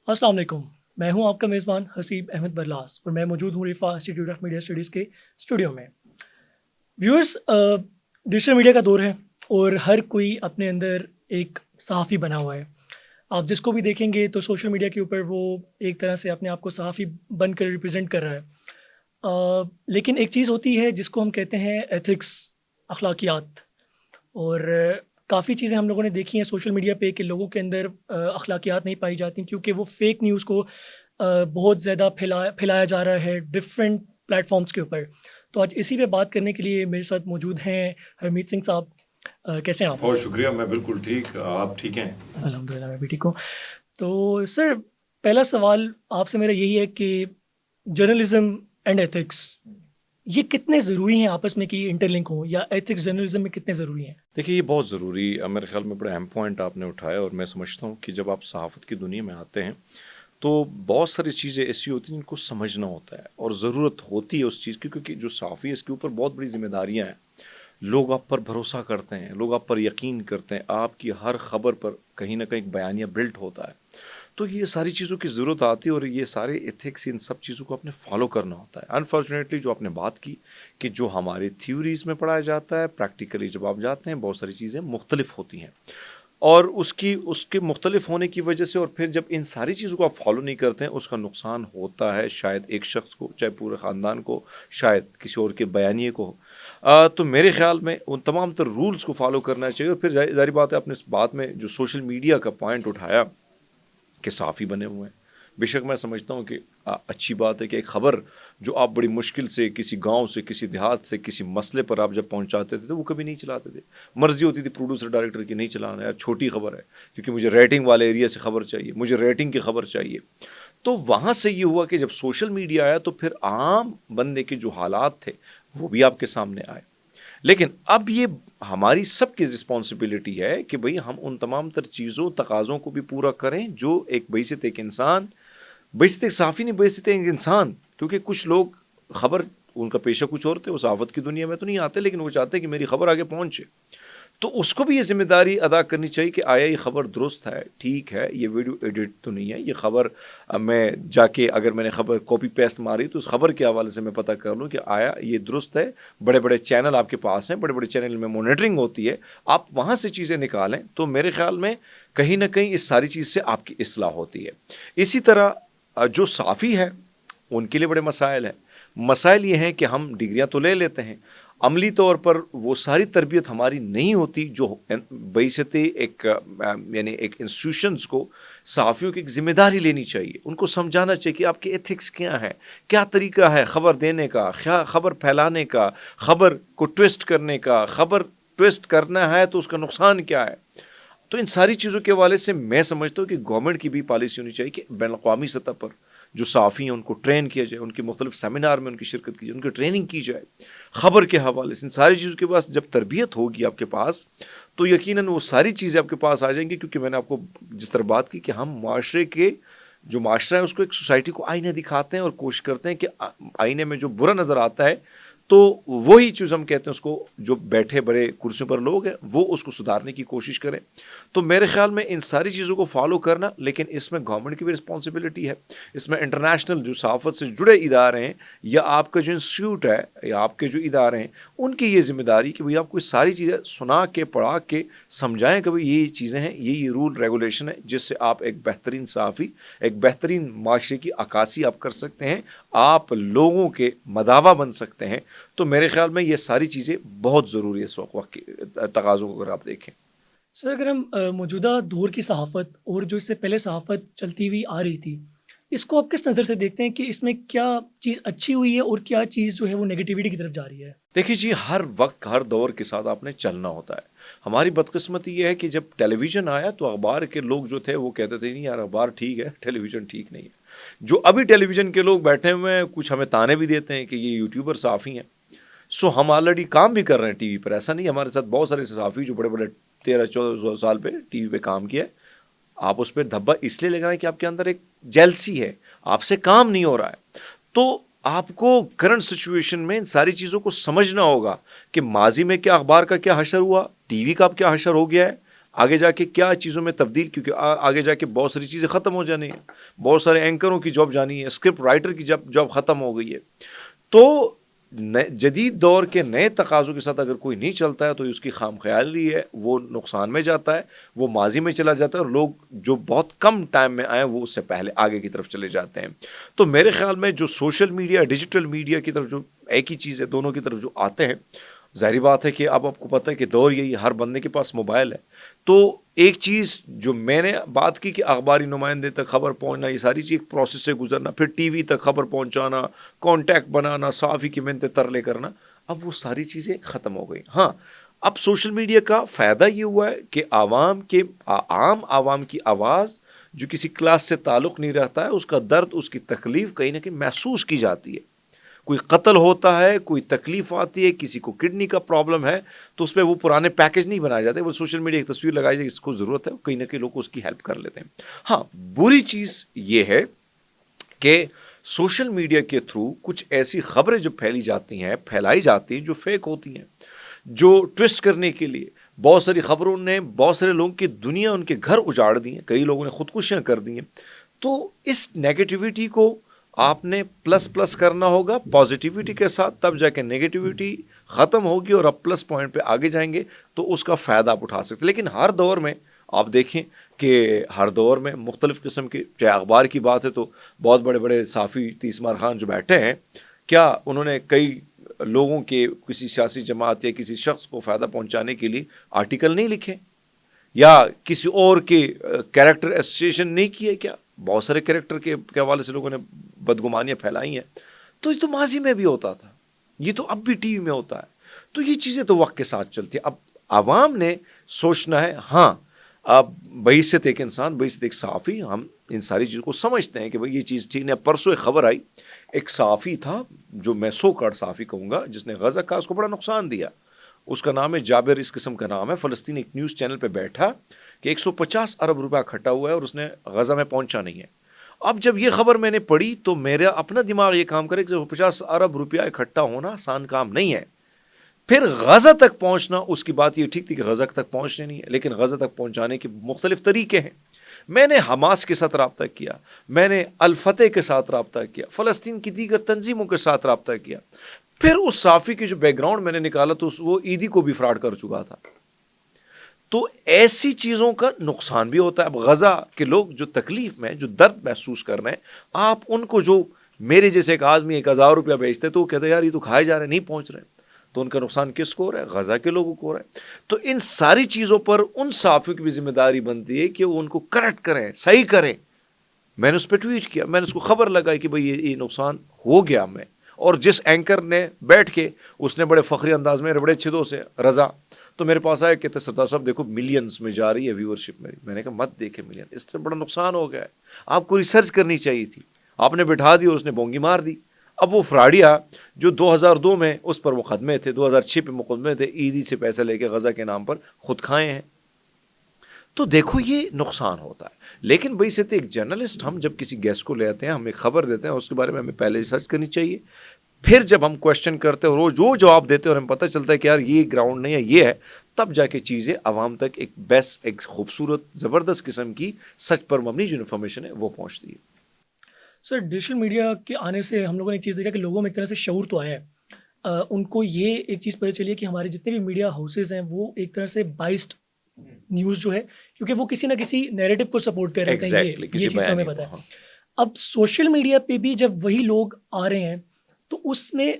السلام علیکم. میں ہوں آپ کا میزبان حسیب احمد برلاس اور میں موجود ہوں رفا انسٹیٹیوٹ آف میڈیا اسٹڈیز کے اسٹوڈیو میں. ویورز، ڈیجیٹل میڈیا کا دور ہے اور ہر کوئی اپنے اندر ایک صحافی بنا ہوا ہے. آپ جس کو بھی دیکھیں گے تو سوشل میڈیا کے اوپر وہ ایک طرح سے اپنے آپ کو صحافی بن کر ریپرزینٹ کر رہا ہے. لیکن ایک چیز ہوتی ہے جس کو ہم کہتے ہیں ایتھکس، اخلاقیات. اور کافی چیزیں ہم لوگوں نے دیکھی ہیں سوشل میڈیا پہ کہ لوگوں کے اندر اخلاقیات نہیں پائی جاتی کیونکہ وہ فیک نیوز کو بہت زیادہ پھیلایا جا رہا ہے ڈفرینٹ پلیٹ فارمس کے اوپر. تو آج اسی پہ بات کرنے کے لیے میرے ساتھ موجود ہیں ہرمیت سنگھ صاحب. کیسے ہیں آپ؟ بہت شکریہ، میں بالکل ٹھیک. آپ ٹھیک ہیں؟ الحمد للہ میں بھی ٹھیک ہوں. تو سر، پہلا سوال آپ سے میرا یہی ہے کہ جرنلزم اینڈ ایتھکس یہ کتنے ضروری ہیں آپس میں کہ انٹر لنک ہوں، یا ایتھکس جرنلزم میں کتنے ضروری ہیں؟ دیکھیے، یہ بہت ضروری میرے خیال میں بڑا اہم پوائنٹ آپ نے اٹھایا، اور میں سمجھتا ہوں کہ جب آپ صحافت کی دنیا میں آتے ہیں تو بہت ساری چیزیں ایسی ہوتی ہیں جن کو سمجھنا ہوتا ہے اور ضرورت ہوتی ہے اس چیز کی، کیونکہ جو صحافی ہے اس کے اوپر بہت بڑی ذمہ داریاں ہیں. لوگ آپ پر بھروسہ کرتے ہیں، لوگ آپ پر یقین کرتے ہیں، آپ کی ہر خبر پر کہیں نہ کہیں بیانیہ بلٹ ہوتا ہے. تو یہ ساری چیزوں کی ضرورت آتی ہے اور یہ سارے ایتھکس، ان سب چیزوں کو اپنے فالو کرنا ہوتا ہے. انفارچونیٹلی جو آپ نے بات کی کہ جو ہماری تھیوریز میں پڑھایا جاتا ہے، پریکٹیکلی جب آپ جاتے ہیں بہت ساری چیزیں مختلف ہوتی ہیں، اور اس کے مختلف ہونے کی وجہ سے، اور پھر جب ان ساری چیزوں کو آپ فالو نہیں کرتے ہیں، اس کا نقصان ہوتا ہے شاید ایک شخص کو، چاہے پورے خاندان کو، شاید کسی اور کے بیانیے کو. تو میرے خیال میں ان تمام تر رولز کو فالو کرنا چاہیے. اور پھر ظاہر بات ہے، آپ نے اس بات میں جو سوشل میڈیا کا پوائنٹ اٹھایا کہ صحافی بنے ہوئے ہیں، بے شک میں سمجھتا ہوں کہ اچھی بات ہے کہ ایک خبر جو آپ بڑی مشکل سے کسی گاؤں سے، کسی دیہات سے، کسی مسئلے پر آپ جب پہنچاتے تھے تو وہ کبھی نہیں چلاتے تھے. مرضی ہوتی تھی پروڈیوسر ڈائریکٹر کی، نہیں چلانا یار، چھوٹی خبر ہے کیونکہ مجھے ریٹنگ والے ایریا سے خبر چاہیے، مجھے ریٹنگ کی خبر چاہیے. تو وہاں سے یہ ہوا کہ جب سوشل میڈیا آیا تو پھر عام بندے کے جو حالات تھے وہ بھی آپ کے سامنے آئے. لیکن اب یہ ہماری سب کی رسپانسبلٹی ہے کہ بھئی ہم ان تمام تر چیزوں، تقاضوں کو بھی پورا کریں جو ایک بیست ایک انسان، بیست ایک صحافی نہیں، بیست ایک انسان. کیونکہ کچھ لوگ خبر، ان کا پیشہ کچھ اور تھے، وہ صحافت کی دنیا میں تو نہیں آتے، لیکن وہ چاہتے ہیں کہ میری خبر آگے پہنچے. تو اس کو بھی یہ ذمہ داری ادا کرنی چاہیے کہ آیا یہ خبر درست ہے، ٹھیک ہے، یہ ویڈیو ایڈٹ تو نہیں ہے، یہ خبر میں جا کے اگر میں نے خبر کاپی پیسٹ ماری تو اس خبر کے حوالے سے میں پتہ کر لوں کہ آیا یہ درست ہے. بڑے بڑے چینل آپ کے پاس ہیں، بڑے بڑے چینل میں مانیٹرنگ ہوتی ہے، آپ وہاں سے چیزیں نکالیں. تو میرے خیال میں کہیں نہ کہیں اس ساری چیز سے آپ کی اصلاح ہوتی ہے. اسی طرح جو صحافی ہے ان کے لیے بڑے مسائل ہیں. مسائل یہ ہیں کہ ہم ڈگریاں تو لے لیتے ہیں، عملی طور پر وہ ساری تربیت ہماری نہیں ہوتی جو بیست ایک یعنی ایک انسٹیٹیوشنز کو صحافیوں کی ایک ذمہ داری لینی چاہیے. ان کو سمجھانا چاہیے کہ آپ کے ایتھکس کیا ہیں، کیا طریقہ ہے خبر دینے کا، خبر پھیلانے کا، خبر کو ٹویسٹ کرنے کا. خبر ٹویسٹ کرنا ہے تو اس کا نقصان کیا ہے. تو ان ساری چیزوں کے حوالے سے میں سمجھتا ہوں کہ گورنمنٹ کی بھی پالیسی ہونی چاہیے کہ بین الاقوامی سطح پر جو صحافی ہیں ان کو ٹرین کیا جائے، ان کے مختلف سیمینار میں ان کی شرکت کی جائے، ان کی ٹریننگ کی جائے خبر کے حوالے سے. ان ساری چیزوں کے پاس جب تربیت ہوگی آپ کے پاس تو یقیناً وہ ساری چیزیں آپ کے پاس آ جائیں گی. کیونکہ میں نے آپ کو جس طرح بات کی کہ ہم معاشرے کے جو معاشرہ ہے اس کو، ایک سوسائٹی کو آئینہ دکھاتے ہیں اور کوشش کرتے ہیں کہ آئینے میں جو برا نظر آتا ہے تو وہی چیز ہم کہتے ہیں اس کو، جو بیٹھے بڑے کرسیوں پر لوگ ہیں وہ اس کو سدھارنے کی کوشش کریں. تو میرے خیال میں ان ساری چیزوں کو فالو کرنا، لیکن اس میں گورنمنٹ کی بھی رسپانسبلٹی ہے. اس میں انٹرنیشنل جو صحافت سے جڑے ادارے ہیں یا آپ کا جو انسٹیٹیوٹ ہے یا آپ کے جو ادارے ہیں ان کی یہ ذمہ داری کہ بھئی آپ کو ساری چیزیں سنا کے، پڑھا کے سمجھائیں کہ بھئی یہ چیزیں ہیں، یہ رول ریگولیشن ہے جس سے آپ ایک بہترین صحافی، ایک بہترین معاشرے کی عکاسی آپ کر سکتے ہیں، آپ لوگوں کے مداوا بن سکتے ہیں. تو میرے خیال میں یہ ساری چیزیں بہت ضروری ہے اس وقت کے تقاضوں کو اگر آپ دیکھیں. سر، اگر ہم موجودہ دور کی صحافت اور جو اس سے پہلے صحافت چلتی ہوئی آ رہی تھی، اس کو آپ کس نظر سے دیکھتے ہیں کہ اس میں کیا چیز اچھی ہوئی ہے اور کیا چیز جو ہے وہ نگیٹیوٹی کی طرف جا رہی ہے؟ دیکھیے جی، ہر وقت ہر دور کے ساتھ آپ نے چلنا ہوتا ہے. ہماری بدقسمتی یہ ہے کہ جب ٹیلی ویژن آیا تو اخبار کے لوگ جو تھے وہ کہتے تھے نہیں یار اخبار ٹھیک ہے، ٹیلی ویژن ٹھیک نہیں ہے. جو ابھی ٹیلی ویژن کے لوگ بیٹھے ہوئے ہیں کچھ ہمیں تانے بھی دیتے ہیں کہ یہ یوٹیوبر صحافی ہیں. سو ہم آلریڈی کام بھی کر رہے ہیں ٹی وی پر، ایسا نہیں. ہمارے ساتھ بہت سارے صحافی جو بڑے بڑے 13-14 سال پہ ٹی وی پہ کام کیا ہے. آپ اس پہ دھبا اس لیے لگا ہے کہ آپ کے اندر ایک جیلسی ہے، آپ سے کام نہیں ہو رہا ہے. تو آپ کو کرنٹ سچویشن میں ان ساری چیزوں کو سمجھنا ہوگا کہ ماضی میں کیا اخبار کا کیا حشر ہوا، ٹی وی کا اب کیا حشر ہو گیا ہے، آگے جا کے کیا چیزوں میں تبدیل، کیونکہ آگے جا کے بہت ساری چیزیں ختم ہو جانی ہیں، بہت سارے اینکروں کی جاب جانی ہے، اسکرپٹ رائٹر کی جاب ختم ہو گئی ہے. تو جدید دور کے نئے تقاضوں کے ساتھ اگر کوئی نہیں چلتا ہے تو اس کی خام خیالی ہے، وہ نقصان میں جاتا ہے، وہ ماضی میں چلا جاتا ہے، اور لوگ جو بہت کم ٹائم میں آئے وہ اس سے پہلے آگے کی طرف چلے جاتے ہیں. تو میرے خیال میں جو سوشل میڈیا ڈیجیٹل میڈیا کی طرف جو ایک ہی چیز ہے، دونوں کی طرف جو آتے ہیں، ظاہری بات ہے کہ اب آپ کو پتہ ہے کہ دور یہی، ہر بندے کے پاس موبائل ہے. تو ایک چیز جو میں نے بات کی کہ اخباری نمائندے تک خبر پہنچنا، یہ ساری چیز ایک پروسیس سے گزرنا، پھر ٹی وی تک خبر پہنچانا، کانٹیکٹ بنانا، صحافی کی منتیں ترلے کرنا، اب وہ ساری چیزیں ختم ہو گئی. ہاں، اب سوشل میڈیا کا فائدہ یہ ہوا ہے کہ عام عوام کی آواز جو کسی کلاس سے تعلق نہیں رہتا ہے، اس کا درد، اس کی تکلیف کہیں نہ کہیں محسوس کی جاتی ہے. کوئی قتل ہوتا ہے، کوئی تکلیف آتی ہے، کسی کو کڈنی کا پرابلم ہے، تو اس پہ وہ پرانے پیکج نہیں بنائے جاتے، وہ سوشل میڈیا ایک تصویر لگائی جائے، اس کو ضرورت ہے، کہیں نہ کہیں لوگ اس کی ہیلپ کر لیتے ہیں. ہاں، بری چیز یہ ہے کہ سوشل میڈیا کے تھرو کچھ ایسی خبریں جو پھیلائی جاتی ہیں جو فیک ہوتی ہیں، جو ٹویسٹ کرنے کے لیے بہت ساری خبروں نے بہت سارے لوگوں کی دنیا، ان کے گھر اجاڑ دی ہیں، کئی لوگوں نے خودکشیاں کر دی ہیں. تو اس نیگیٹیوٹی کو آپ نے پلس کرنا ہوگا پازیٹیوٹی کے ساتھ، تب جا کے نیگیٹیوٹی ختم ہوگی اور آپ پلس پوائنٹ پہ آگے جائیں گے تو اس کا فائدہ آپ اٹھا سکتے. لیکن ہر دور میں آپ دیکھیں کہ ہر دور میں مختلف قسم کے، چاہے اخبار کی بات ہے تو بہت بڑے بڑے صحافی تیسمار خان جو بیٹھے ہیں، کیا انہوں نے کئی لوگوں کے، کسی سیاسی جماعت یا کسی شخص کو فائدہ پہنچانے کے لیے آرٹیکل نہیں لکھے، یا کسی اور کے کیریکٹر ایسوسیشن نہیں کیے؟ کیا بہت سارے کیریکٹر کے حوالے سے لوگوں نے بدگمانیاں پھیلائی ہیں. تو یہ تو ماضی میں بھی ہوتا تھا، یہ تو اب بھی ٹی وی میں ہوتا ہے. تو یہ چیزیں تو وقت کے ساتھ چلتی ہیں. اب عوام نے سوچنا ہے. ہاں، اب بحیثیت ایک انسان، بحیثیت ایک صحافی، ہم ان ساری چیزوں کو سمجھتے ہیں کہ بھئی یہ چیز ٹھیک نہیں. پرسوں ایک خبر آئی، ایک صحافی تھا جو میں سوکار صحافی کہوں گا، جس نے غزہ کا اس کو بڑا نقصان دیا. اس کا نام ہے جابر، اس قسم کا نام ہے. فلسطین ایک نیوز چینل پہ بیٹھا کہ 150 ارب روپیہ اکٹھا ہوا ہے اور اس نے غزہ میں پہنچا نہیں ہے. اب جب یہ خبر میں نے پڑھی تو میرا اپنا دماغ یہ کام کرے کہ 50 ارب روپیہ اکٹھا ہونا آسان کام نہیں ہے. پھر غزہ تک پہنچنا، اس کی بات یہ ٹھیک تھی کہ غزہ تک پہنچنے نہیں ہے، لیکن غزہ تک پہنچانے کے مختلف طریقے ہیں. میں نے حماس کے ساتھ رابطہ کیا، میں نے الفتح کے ساتھ رابطہ کیا، فلسطین کی دیگر تنظیموں کے ساتھ رابطہ کیا. پھر اس صحافی کی جو بیک گراؤنڈ میں نے نکالا تو وہ عیدی کو بھی فراڈ کر چکا تھا. تو ایسی چیزوں کا نقصان بھی ہوتا ہے. اب غزہ کے لوگ جو تکلیف میں، جو درد محسوس کر رہے ہیں، آپ ان کو، جو میرے جیسے ایک آدمی 1000 روپیہ بیچتے تو وہ کہتے ہیں یار یہ تو کھائے جا رہے ہیں، نہیں پہنچ رہے. تو ان کا نقصان کس کو ہو رہا ہے؟ غزہ کے لوگوں کو ہو رہا ہے. تو ان ساری چیزوں پر ان صحافیوں کی بھی ذمہ داری بنتی ہے کہ وہ ان کو کریکٹ کریں، صحیح کریں. میں نے اس پہ ٹویٹ کیا، میں نے اس کو خبر لگائی کہ بھئی یہ نقصان ہو گیا ہمیں. اور جس اینکر نے بیٹھ کے، اس نے بڑے فخری انداز میں، بڑے چھدوں سے، رضا تو میرے پاس آیا، کہتے سردار صاحب دیکھو ملینز میں جا رہی ہے ویورشپ میری. میں نے کہا مت دیکھے ملین، اس سے بڑا نقصان ہو گیا ہے، آپ کو ریسرچ کرنی چاہیے تھی. آپ نے بٹھا دی اور اس نے بونگی مار دی. اب وہ فراڈیا جو 2002 میں اس پر مقدمے تھے، 2006 پہ مقدمے تھے، عیدی سے پیسے لے کے غزہ کے نام پر خود کھائے ہیں. تو دیکھو یہ نقصان ہوتا ہے. لیکن بھائی سے ایک جرنلسٹ، ہم جب کسی گیسٹ کو لے آتے ہیں، ہم ایک خبر دیتے ہیں، اس کے بارے میں ہمیں پہلے ریسرچ کرنی چاہیے. پھر جب ہم کوشچن کرتے ہیں اور وہ جو جواب دیتے ہیں اور ہمیں پتہ چلتا ہے کہ یار یہ گراؤنڈ نہیں ہے، یہ ہے، تب جا کے چیزیں عوام تک ایک بیسٹ، ایک خوبصورت، زبردست قسم کی سچ پر مبنی جو انفارمیشن ہے وہ پہنچتی ہے. سر، ڈیجیٹل میڈیا کے آنے سے ہم لوگوں نے ایک چیز دیکھا کہ لوگوں میں ایک طرح سے شعور تو آیا ہے. ان کو یہ ایک چیز پتہ چلی ہے کہ ہمارے جتنے بھی میڈیا ہاؤسز ہیں وہ ایک طرح سے بائسڈ نیوز جو ہے، کیونکہ وہ کسی نہ کسی نیریٹو کو سپورٹ کر رہے ہیں. یہ چیز تو ہمیں پتہ ہے. اب سوشل میڈیا پہ بھی جب وہی لوگ آ رہے ہیں تو اس میں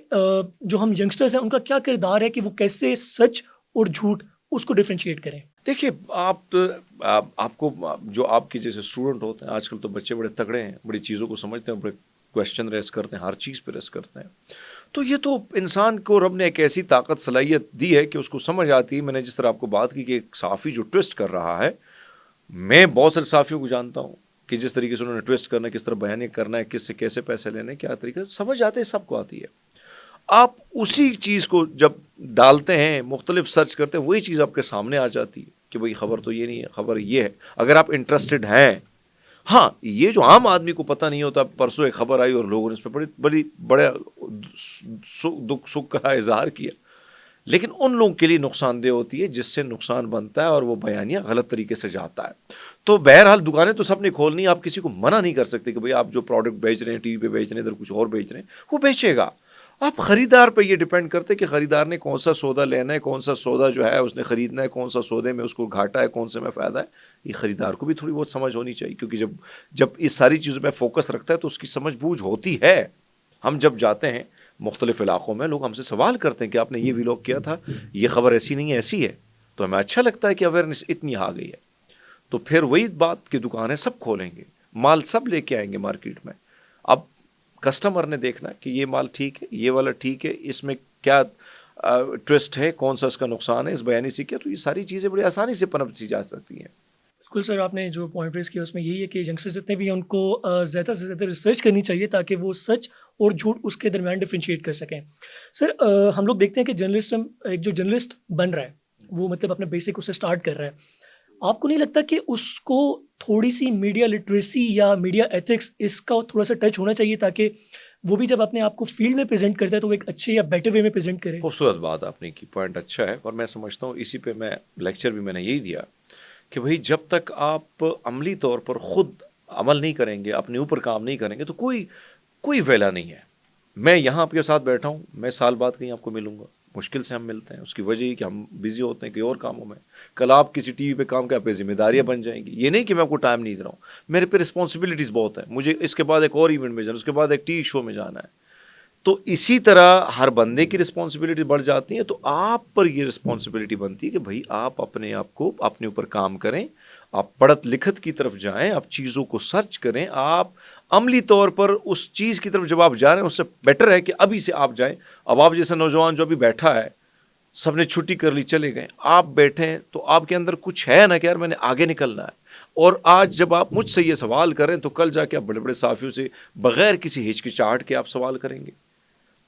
جو ہم ینگسٹرز ہیں ان کا کیا کردار ہے کہ وہ کیسے سچ اور جھوٹ اس کو ڈفرینشیٹ کریں؟ دیکھیے، آپ کو، جو آپ کے جیسے اسٹوڈنٹ ہوتے ہیں، آج کل تو بچے بڑے تگڑے ہیں، بڑی چیزوں کو سمجھتے ہیں، بڑے کویشچن ریز کرتے ہیں، ہر چیز پہ ریز کرتے ہیں. تو یہ تو انسان کو رب نے ایک ایسی طاقت، صلاحیت دی ہے کہ اس کو سمجھ آتی ہے. میں نے جس طرح آپ کو بات کی کہ ایک صحافی جو ٹویسٹ کر رہا ہے، میں بہت سارے صحافیوں کو جانتا ہوں کہ جس طریقے سے انہوں نے ٹویسٹ کرنا ہے، کس طرح بیان کرنا ہے، کس سے کیسے پیسے لینے، کیا طریقہ، سمجھ آتے ہیں، سب کو آتی ہے. آپ اسی چیز کو جب ڈالتے ہیں، مختلف سرچ کرتے ہیں، وہی چیز آپ کے سامنے آ جاتی ہے کہ بھئی خبر تو یہ نہیں ہے، خبر یہ ہے. اگر آپ انٹرسٹڈ ہیں. ہاں، یہ جو عام آدمی کو پتہ نہیں ہوتا، پرسوں ایک خبر آئی اور لوگوں نے اس پہ بڑے دکھ سکھ کا اظہار کیا لیکن ان لوگوں کے لیے نقصان دہ ہوتی ہے جس سے نقصان بنتا ہے اور وہ بیانیہ غلط طریقے سے جاتا ہے. تو بہرحال دکانیں تو سب نے کھولنی, آپ کسی کو منع نہیں کر سکتے کہ بھئی آپ جو پروڈکٹ بیچ رہے ہیں ٹی وی پہ بیچ رہے ہیں, ادھر کچھ اور بیچ رہے ہیں, وہ بیچے گا. آپ خریدار پہ یہ ڈیپینڈ کرتے کہ خریدار نے کون سا سودا لینا ہے, کون سا سودا جو ہے اس نے خریدنا ہے, کون سا سودے میں اس کو گھاٹا ہے, کون سے میں فائدہ ہے. یہ خریدار کو بھی تھوڑی بہت سمجھ ہونی چاہیے, کیونکہ جب اس ساری چیزوں میں فوکس رکھتا ہے تو اس کی سمجھ بوجھ ہوتی ہے. ہم جب جاتے ہیں مختلف علاقوں میں, لوگ ہم سے سوال کرتے ہیں کہ آپ نے یہ ویلاگ کیا تھا, یہ خبر ایسی نہیں ہے ایسی ہے, تو ہمیں اچھا لگتا ہے کہ اویئرنیس اتنی آ گئی ہے. تو پھر وہی بات کی دکانیں سب کھولیں گے, مال سب لے کے آئیں گے مارکیٹ میں. اب کسٹمر نے دیکھنا کہ یہ مال ٹھیک ہے, یہ والا ٹھیک ہے, اس میں کیا ٹوسٹ ہے, کون سا اس کا نقصان ہے, اس بیانی سے کیا. تو یہ ساری چیزیں بڑی آسانی سے پنپ سی جا سکتی ہیں. بالکل سر, آپ نے جو پوائنٹ ریز کیا اس میں یہی ہے کہ ینگسٹر جتنے بھی ہیں ان کو زیادہ سے زیادہ ریسرچ کرنی چاہیے تاکہ وہ سچ اور جھوٹ اس کے درمیان ڈفرینشیٹ کر سکیں. سر ہم لوگ دیکھتے ہیں کہ ایک جو جرنلسٹ بن رہا ہے وہ مطلب اپنے بیسک اس سے اسٹارٹ کر رہا ہے. آپ کو نہیں لگتا کہ اس کو تھوڑی سی میڈیا لٹریسی یا میڈیا ایتھکس اس کا تھوڑا سا ٹچ ہونا چاہیے تاکہ وہ بھی جب اپنے آپ کو فیلڈ میں پریزنٹ کرتا ہے تو وہ ایک اچھے یا بیٹر وے میں پریزنٹ کرے؟ خوبصورت بات آپ نے کی, پوائنٹ اچھا ہے, اور میں سمجھتا ہوں اسی پہ میں لیکچر بھی میں نے یہی دیا کہ بھئی جب تک آپ عملی طور پر خود عمل نہیں کریں گے, اپنے اوپر کام نہیں کریں گے, تو کوئی ویلا نہیں ہے. میں یہاں آپ کے ساتھ بیٹھا ہوں, میں سال بعد کہیں آپ کو ملوں گا, مشکل سے ہم ملتے ہیں. اس کی وجہ یہ کہ ہم بزی ہوتے ہیں کئی اور کاموں میں. کل آپ کسی ٹی وی پہ کام کر, آپ پہ ذمہ داریاں بن جائیں گی. یہ نہیں کہ میں آپ کو ٹائم نہیں دے رہا ہوں, میرے پہ رسپانسبلٹیز بہت ہیں. مجھے اس کے بعد ایک اور ایونٹ میں جانا, اس کے بعد ایک ٹی وی شو میں جانا ہے. تو اسی طرح ہر بندے کی رسپانسبلٹی بڑھ جاتی ہے. تو آپ پر یہ رسپانسبلٹی بنتی ہے کہ بھائی آپ اپنے آپ کو اپنے اوپر کام کریں, آپ پڑھت لکھت کی طرف جائیں, آپ چیزوں کو سرچ کریں, آپ عملی طور پر اس چیز کی طرف جب آپ جا رہے ہیں اس سے بیٹر ہے کہ ابھی سے آپ جائیں. اب آپ جیسا نوجوان جو ابھی بیٹھا ہے, سب نے چھٹی کر لی چلے گئے, آپ بیٹھے ہیں تو آپ کے اندر کچھ ہے نا کہ یار میں نے آگے نکلنا ہے. اور آج جب آپ مجھ سے یہ سوال کریں تو کل جا کے آپ بڑے بڑے صحافیوں سے بغیر کسی ہچکچاہٹ کے آپ سوال کریں گے.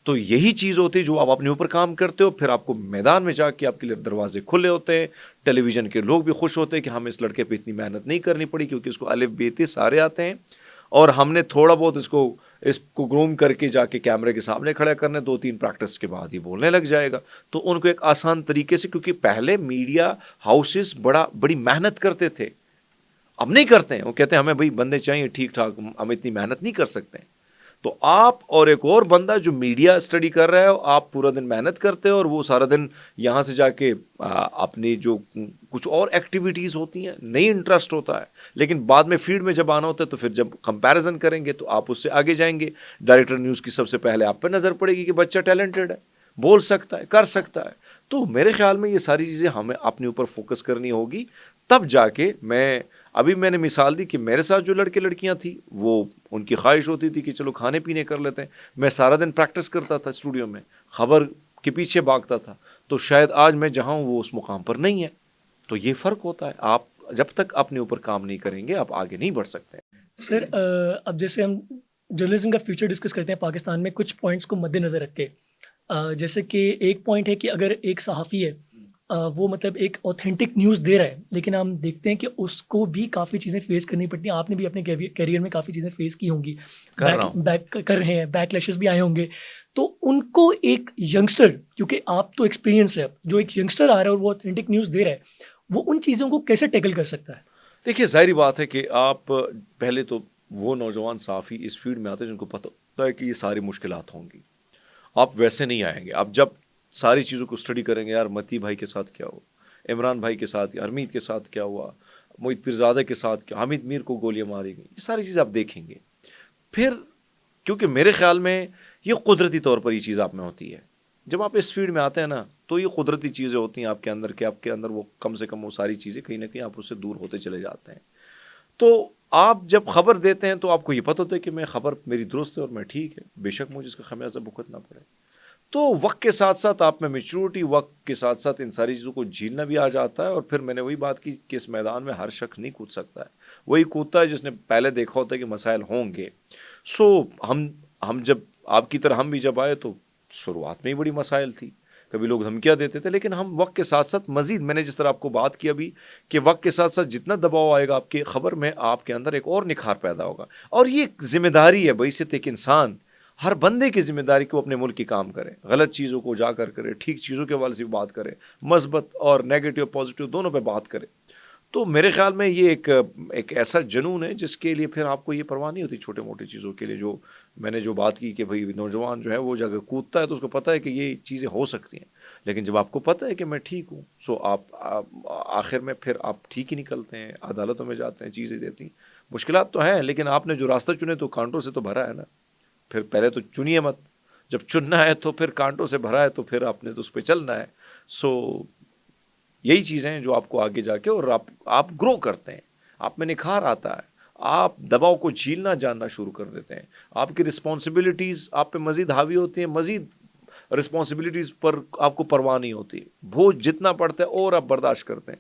تو یہی چیز ہوتی ہے جو آپ اپنے اوپر کام کرتے ہو, پھر آپ کو میدان میں جا کے آپ کے لیے دروازے کھلے ہوتے ہیں. ٹیلی ویژن کے لوگ بھی خوش ہوتے ہیں کہ ہمیں اس لڑکے پہ اتنی محنت نہیں کرنی پڑی, کیونکہ اس کو الف بیتے سارے آتے ہیں, اور ہم نے تھوڑا بہت اس کو گروم کر کے جا کے کیمرے کے سامنے کھڑا کرنے, 2-3 پریکٹس کے بعد ہی بولنے لگ جائے گا. تو ان کو ایک آسان طریقے سے, کیونکہ پہلے میڈیا ہاؤسز بڑی محنت کرتے تھے, اب نہیں کرتے ہیں. وہ کہتے ہیں ہمیں بھائی بندے چاہیے ٹھیک ٹھاک, ہم اتنی محنت نہیں کر سکتے. تو آپ اور ایک اور بندہ جو میڈیا اسٹڈی کر رہا ہے, آپ پورا دن محنت کرتے ہیں اور وہ سارا دن یہاں سے جا کے اپنی جو کچھ اور ایکٹیویٹیز ہوتی ہیں, نہیں انٹرسٹ ہوتا ہے, لیکن بعد میں فیلڈ میں جب آنا ہوتا ہے تو پھر جب کمپیریزن کریں گے تو آپ اس سے آگے جائیں گے. ڈائریکٹر نیوز کی سب سے پہلے آپ پہ نظر پڑے گی کہ بچہ ٹیلنٹڈ ہے, بول سکتا ہے, کر سکتا ہے. تو میرے خیال میں یہ ساری چیزیں ہمیں اپنے اوپر فوکس کرنی ہوگی, تب جا کے میں نے مثال دی کہ میرے ساتھ جو لڑکے لڑکیاں تھیں, وہ ان کی خواہش ہوتی تھی کہ چلو کھانے پینے کر لیتے ہیں. میں سارا دن پریکٹس کرتا تھا اسٹوڈیو میں, خبر کے پیچھے بھاگتا تھا, تو شاید آج میں جہاں ہوں وہ اس مقام پر نہیں ہے. تو یہ فرق ہوتا ہے, آپ جب تک اپنے اوپر کام نہیں کریں گے آپ آگے نہیں بڑھ سکتے. سر اب جیسے ہم جرنلزم کا فیوچر ڈسکس کرتے ہیں پاکستان میں, کچھ پوائنٹس کو مد نظر رکھ کے, جیسے کہ ایک پوائنٹ ہے کہ اگر ایک صحافی ہے وہ مطلب ایک اوتھینٹک نیوز دے رہا ہے, لیکن ہم دیکھتے ہیں کہ اس کو بھی کافی چیزیں فیس کرنی پڑتی ہیں. آپ نے بھی اپنے کیریئر میں کافی چیزیں فیس کی ہوں گی, کر رہے ہیں, بیک لیشز بھی آئے ہوں گے. تو ان کو ایک ینگسٹر, کیونکہ آپ تو ایکسپیرینس ہے, جو ایک ینگسٹر آ رہا ہے اور وہ اوتھینٹک نیوز دے رہا ہے, وہ ان چیزوں کو کیسے ٹیکل کر سکتا ہے؟ دیکھیے ظاہری بات ہے کہ آپ پہلے تو وہ نوجوان صحافی اس فیلڈ میں آتے ہیں جن کو پتہ ہوتا ہے کہ یہ ساری مشکلات ہوں گی. آپ ویسے نہیں آئیں گے. آپ جب ساری چیزوں کو اسٹڈی کریں گے, یار متی بھائی کے ساتھ کیا ہوا, عمران بھائی کے ساتھ, حمید کے ساتھ کیا ہوا, موہت پیرزادہ کے ساتھ کیا, حامد میر کو گولیاں ماری گئیں, یہ ساری چیزیں آپ دیکھیں گے. پھر کیونکہ میرے خیال میں یہ قدرتی طور پر یہ چیز آپ میں ہوتی ہے, جب آپ اس فیلڈ میں آتے ہیں نا تو یہ قدرتی چیزیں ہوتی ہیں آپ کے اندر کہ آپ کے اندر وہ کم سے کم وہ ساری چیزیں کہیں نہ کہیں آپ اس سے دور ہوتے چلے جاتے ہیں. تو آپ جب خبر دیتے ہیں تو آپ کو یہ پتہ ہوتا ہے کہ میں خبر میری درست ہے اور میں ٹھیک ہے, بے شک مجھے اس کا خمیازہ بھگتنا پڑے. تو وقت کے ساتھ ساتھ آپ میں میچورٹی, وقت کے ساتھ ساتھ ان ساری چیزوں کو جھیلنا بھی آ جاتا ہے. اور پھر میں نے وہی بات کی کہ اس میدان میں ہر شخص نہیں کود سکتا ہے, وہی کودتا ہے جس نے پہلے دیکھا ہوتا ہے کہ مسائل ہوں گے. ہم جب آپ کی طرح ہم بھی جب آئے تو شروعات میں ہی بڑی مسائل تھی, کبھی لوگ دھمکیاں دیتے تھے, لیکن ہم وقت کے ساتھ ساتھ مزید, میں نے جس طرح آپ کو بات کی ابھی کہ وقت کے ساتھ ساتھ جتنا دباؤ آئے گا آپ کی خبر میں, آپ کے اندر ایک اور نکھار پیدا ہوگا. اور یہ ایک ذمہ داری ہے بحیثیت ایک انسان, ہر بندے کی ذمہ داری کہ وہ اپنے ملک کی کام کرے, غلط چیزوں کو اجاگر کرے, ٹھیک چیزوں کے حوالے سے بات کرے, مثبت اور نیگیٹو پازیٹیو دونوں پہ بات کرے. تو میرے خیال میں یہ ایک ایسا جنون ہے جس کے لیے پھر آپ کو یہ پرواہ نہیں ہوتی چھوٹے موٹے چیزوں کے لیے. جو میں نے جو بات کی کہ بھائی نوجوان جو ہے وہ جگہ کودتا ہے تو اس کو پتہ ہے کہ یہ چیزیں ہو سکتی ہیں, لیکن جب آپ کو پتہ ہے کہ میں ٹھیک ہوں, سو آپ آخر میں پھر آپ ٹھیک ہی نکلتے ہیں, عدالتوں میں جاتے ہیں, چیزیں دیتی ہیں. مشکلات تو ہیں, لیکن آپ نے جو راستہ چنے تو کانٹوں سے تو بھرا ہے نا. پھر پہلے تو چنیے مت, جب چننا ہے تو پھر کانٹوں سے بھرا ہے تو پھر آپ نے تو اس پہ چلنا ہے. سو یہی چیزیں ہیں جو آپ کو آگے جا کے اور آپ گرو کرتے ہیں, آپ میں نکھار آتا ہے, آپ دباؤ کو جھیلنا جاننا شروع کر دیتے ہیں, آپ کی رسپانسبلٹیز آپ پہ مزید حاوی ہوتی ہیں, مزید رسپانسبلٹیز پر آپ کو پرواہ نہیں ہوتی, بوجھ جتنا پڑتا ہے اور آپ برداشت کرتے ہیں.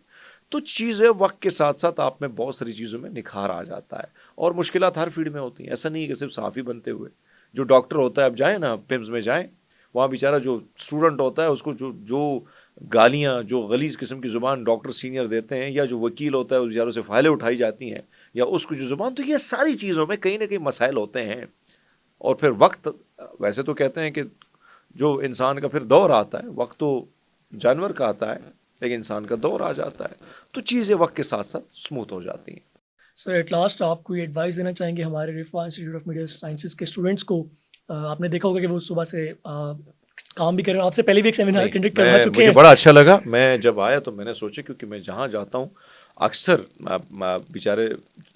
تو چیزیں وقت کے ساتھ ساتھ آپ میں بہت ساری چیزوں میں نکھار آ جاتا ہے. اور مشکلات ہر فیلڈ میں ہوتی ہیں, ایسا نہیں ہے کہ صرف صحافی بنتے ہوئے. جو ڈاکٹر ہوتا ہے, اب جائیں نا پمز میں جائیں, وہاں بیچارہ جو اسٹوڈنٹ ہوتا ہے اس کو جو گالیاں, جو غلیظ قسم کی زبان ڈاکٹر سینئر دیتے ہیں, یا جو وکیل ہوتا ہے اس بیچاروں سے فائلیں اٹھائی جاتی ہیں, یا اس کو جو زبان, تو یہ ساری چیزوں میں کہیں نہ کہیں مسائل ہوتے ہیں. اور پھر وقت, ویسے تو کہتے ہیں کہ جو انسان کا پھر دور آتا ہے, وقت تو جانور کا آتا ہے لیکن انسان کا دور آ جاتا ہے, تو چیزیں وقت کے ساتھ ساتھ اسموتھ ہو جاتی ہیں. سر ایٹ لاسٹ آپ کو یہ ایڈوائس دینا چاہیں گے ہمارے رفا انسٹیٹیوٹ آف میڈیا سائنسز کے اسٹوڈنٹس کو. آپ نے دیکھا ہوگا کہ وہ صبح سے کام بھی کر رہے ہیں, آپ سے پہلے بھی ایک سیمینار کنڈکٹ کروا چکے مجھے ہیں. بڑا اچھا لگا, میں جب آیا تو میں نے سوچا, کیونکہ میں جہاں جاتا ہوں اکثر بیچارے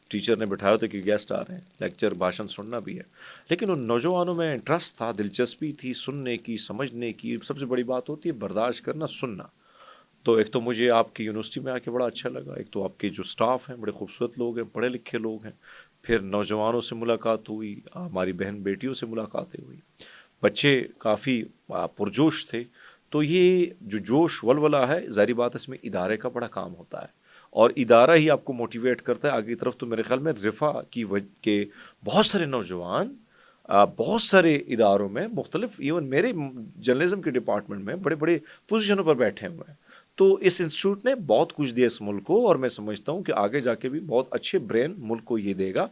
ٹیچر نے بٹھایا ہوتا کہ گیسٹ آ رہے ہیں, لیکچر بھاشن سننا بھی ہے, لیکن ان نوجوانوں میں انٹرسٹ تھا, دلچسپی تھی سننے کی, سمجھنے کی. سب سے بڑی بات ہوتی ہے برداشت کرنا, سننا. تو ایک تو مجھے آپ کی یونیورسٹی میں آ کے بڑا اچھا لگا, ایک تو آپ کے جو اسٹاف ہیں بڑے خوبصورت لوگ ہیں, پڑھے لکھے لوگ ہیں. پھر نوجوانوں سے ملاقات ہوئی, ہماری بہن بیٹیوں سے ملاقاتیں ہوئی, بچے کافی پرجوش تھے. تو یہ جو جوش ولولہ ہے, ظاہری بات اس میں ادارے کا بڑا کام ہوتا ہے, اور ادارہ ہی آپ کو موٹیویٹ کرتا ہے آگے کی طرف. تو میرے خیال میں رفا کے بہت سارے نوجوان بہت سارے اداروں میں مختلف, ایون میرے جرنلزم کے ڈپارٹمنٹ میں بڑے بڑے پوزیشنوں پر بیٹھے ہوئے ہیں. تو اس انسٹیٹیوٹ نے بہت کچھ دیا اس ملک کو, اور میں سمجھتا ہوں کہ آگے جا کے بھی بہت اچھے برین ملک کو یہ دے گا.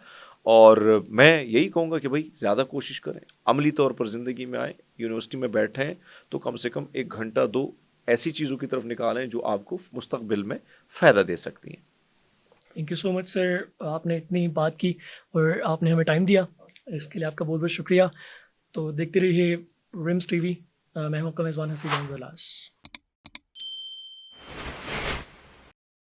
اور میں یہی کہوں گا کہ بھائی زیادہ کوشش کریں, عملی طور پر زندگی میں آئیں, یونیورسٹی میں بیٹھیں تو کم سے کم 1 گھنٹہ 2 ایسی چیزوں کی طرف نکالیں جو آپ کو مستقبل میں فائدہ دے سکتی ہیں. تھینک یو سو مچ سر, آپ نے اتنی بات کی اور آپ نے ہمیں ٹائم دیا, اس کے لیے آپ کا بہت بہت شکریہ. تو دیکھتے رہیے رمز ٹی وی. میں ہوں آپ کا میزبان حسیب احمد بلاس.